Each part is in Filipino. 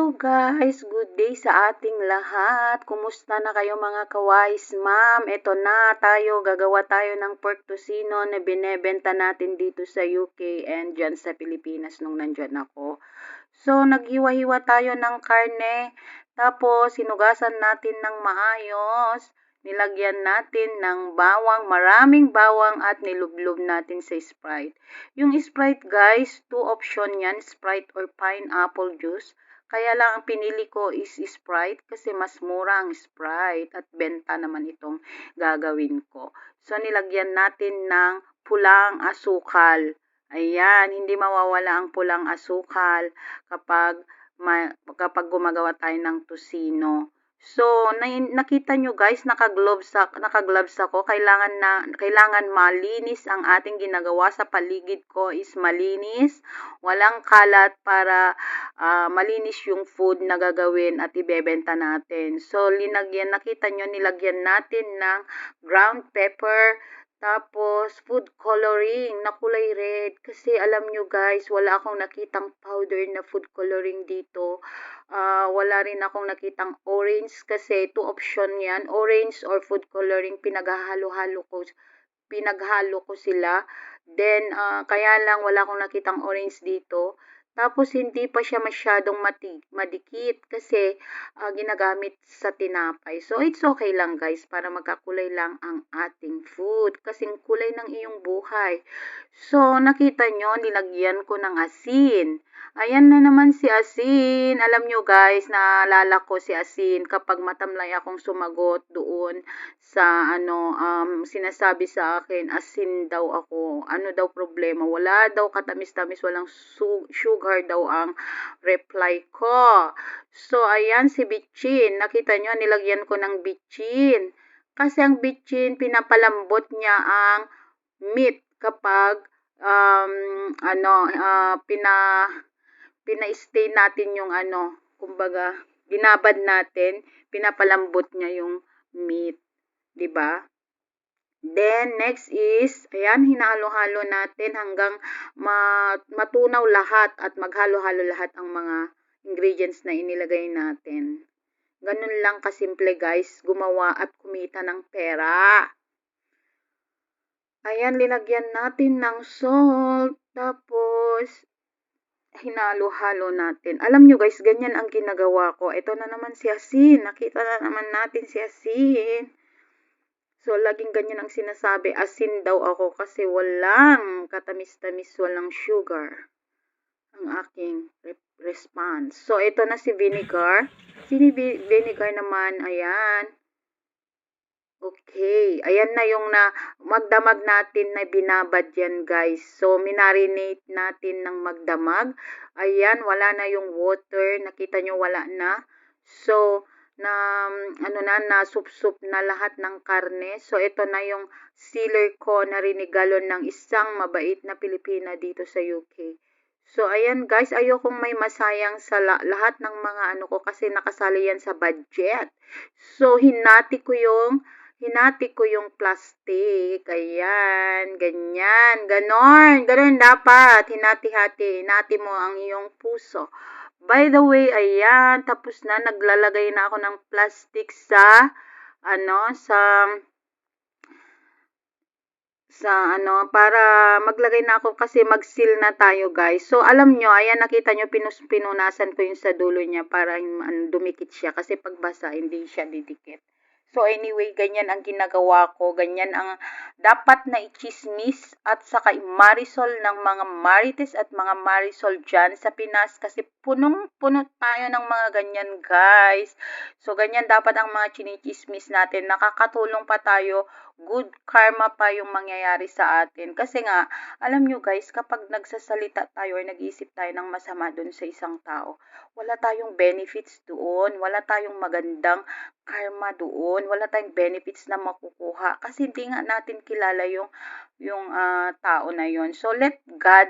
Hello guys, good day sa ating lahat. Kumusta na kayo mga kawais ma'am? Ito na tayo, gagawa tayo ng pork tocino na binebenta natin dito sa UK and dyan sa Pilipinas nung nandyan ako. So, naghiwa-hiwa tayo ng karne, tapos hinugasan natin ng maayos. Nilagyan natin ng bawang, maraming bawang at nilublob natin sa Sprite. Yung Sprite guys, two option yan, Sprite or pineapple juice. Kaya lang ang pinili ko is Sprite kasi mas mura ang Sprite at benta naman itong gagawin ko. So nilagyan natin ng pulang asukal. Ayan, hindi mawawala ang pulang asukal kapag gumagawa tayo ng tocino. So, nakita nyo guys, naka-gloves ako. Kailangan malinis ang ating ginagawa sa paligid ko is malinis. Walang kalat para malinis yung food na gagawin at ibebenta natin. So, nakita nyo, nilagyan natin ng ground pepper, tapos food coloring na kulay red. Kasi alam nyo guys, wala akong nakitang powder na food coloring dito. Wala rin akong nakitang orange kasi two option yan, orange or food coloring. Pinaghalo ko sila. Then, kaya lang wala akong nakitang orange dito. Tapos, hindi pa siya masyadong madikit kasi ginagamit sa tinapay. So, it's okay lang guys para magkakulay lang ang ating food. Kasing kulay ng iyong buhay. So, nakita nyo, nilagyan ko ng asin. Ayan na naman si asin. Alam nyo guys, naalala ko si asin kapag matamlay akong sumagot doon sa sinasabi sa akin, asin daw ako. Ano daw problema? Wala daw katamis-tamis, walang sugar daw ang reply ko. So, ayan si bitchin. Nakita nyo, nilagyan ko ng bitchin. Kasi ang bitchin, pinapalambot niya ang meat kapag pina-stay natin yung kumbaga, binabad natin, pinapalambot niya yung meat, 'di ba? Then, next is, ayan, hinalo-halo natin hanggang matunaw lahat at maghalo-halo lahat ang mga ingredients na inilagay natin. Ganun lang kasimple guys, gumawa at kumita ng pera. Ayan, linagyan natin ng salt, tapos hinalo-halo natin. Alam nyo guys, ganyan ang ginagawa ko. Ito na naman si asin. Nakita na naman natin si asin. So, laging ganyan ang sinasabi. Asin daw ako kasi walang katamis-tamis, walang sugar ang aking response. So, ito na si vinegar. Si vinegar naman, ayan. Okay, ayan na yung magdamag natin na binabad yan guys. So, minarinate natin ng magdamag. Ayan, wala na yung water. Nakita nyo, wala na. So, nasup-sup na lahat ng karne. So, ito na yung sealer ko na rinigalo ng isang mabait na Pilipina dito sa UK. So, ayan guys, ayokong may masayang sa lahat ng mga ko kasi nakasali yan sa budget. So, hinati ko yung plastic. Ayan, ganyan, ganon dapat. Hinati mo ang iyong puso. By the way, ayan, tapos na, naglalagay na ako ng plastic para maglagay na ako kasi mag-seal na tayo guys. So, alam nyo, ayan, nakita nyo, pinunasan ko yung sa dulo niya para dumikit siya kasi pagbasa, hindi siya didikit. So, anyway, ganyan ang ginagawa ko. Ganyan ang dapat na i-chismis at saka i-marisol ng mga marites at mga marisol dyan sa Pinas. Kasi punong-puno tayo ng mga ganyan, guys. So, ganyan dapat ang mga chinichismis natin. Nakakatulong pa tayo. Good karma pa yung mangyayari sa atin. Kasi nga, alam nyo guys, kapag nagsasalita tayo or nag-iisip tayo ng masama dun sa isang tao, wala tayong benefits doon. Wala tayong magandang karma doon. Wala tayong benefits na makukuha kasi hindi nga natin kilala yung tao na yon. So let God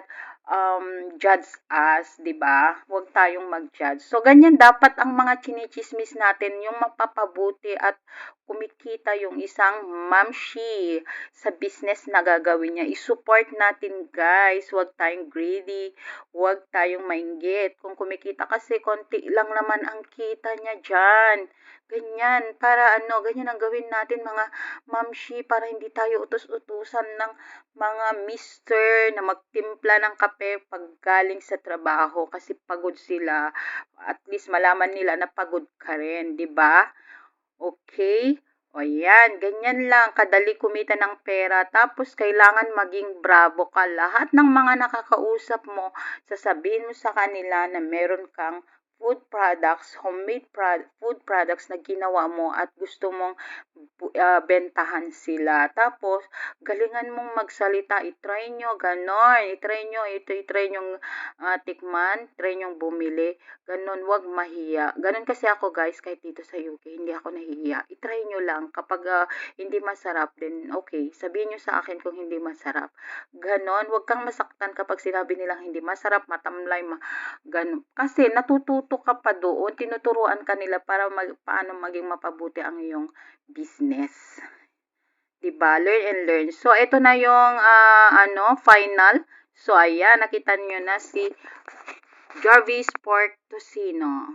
judge us, 'di ba? Huwag tayong mag-judge. So ganyan dapat ang mga chinichismis natin, yung mapapabuti at kumikita yung isang mamshi sa business na gagawin niya. I-support natin, guys. Huwag tayong greedy, huwag tayong mainggit. Kung kumikita kasi konti lang naman ang kita niya diyan. Ganyan, para ano, ganyan ang gawin natin mga mamshi para hindi tayo utos-utusan ng mga mister na magtimpla ng kape pag galing sa trabaho kasi pagod sila. At least malaman nila na pagod ka rin, 'di ba? Okay? O yan, ganyan lang, kadali kumita ng pera. Tapos kailangan maging bravo ka. Lahat ng mga nakakausap mo, sasabihin mo sa kanila na meron kang food products, food products na ginawa mo at gusto mong bentahan sila. Tapos, galingan mong magsalita, itry nyo, ganon, itry nyo, itry nyo tikman, try nyo bumili, ganon, wag mahiya. Ganon kasi ako guys, kahit dito sa UK, hindi ako nahihiya. Itry nyo lang, kapag hindi masarap, then okay, sabihin nyo sa akin kung hindi masarap. Ganon, wag kang masaktan kapag sinabi nilang hindi masarap, matamlay, ganon. Kasi natututo ka pa doon, tinuturuan ka nila para paano maging mapabuti ang iyong business. 'Di ba? Learn and learn. So, ito na yung final. So, ayan, nakita niyo na si Jarvis Pork Tocino.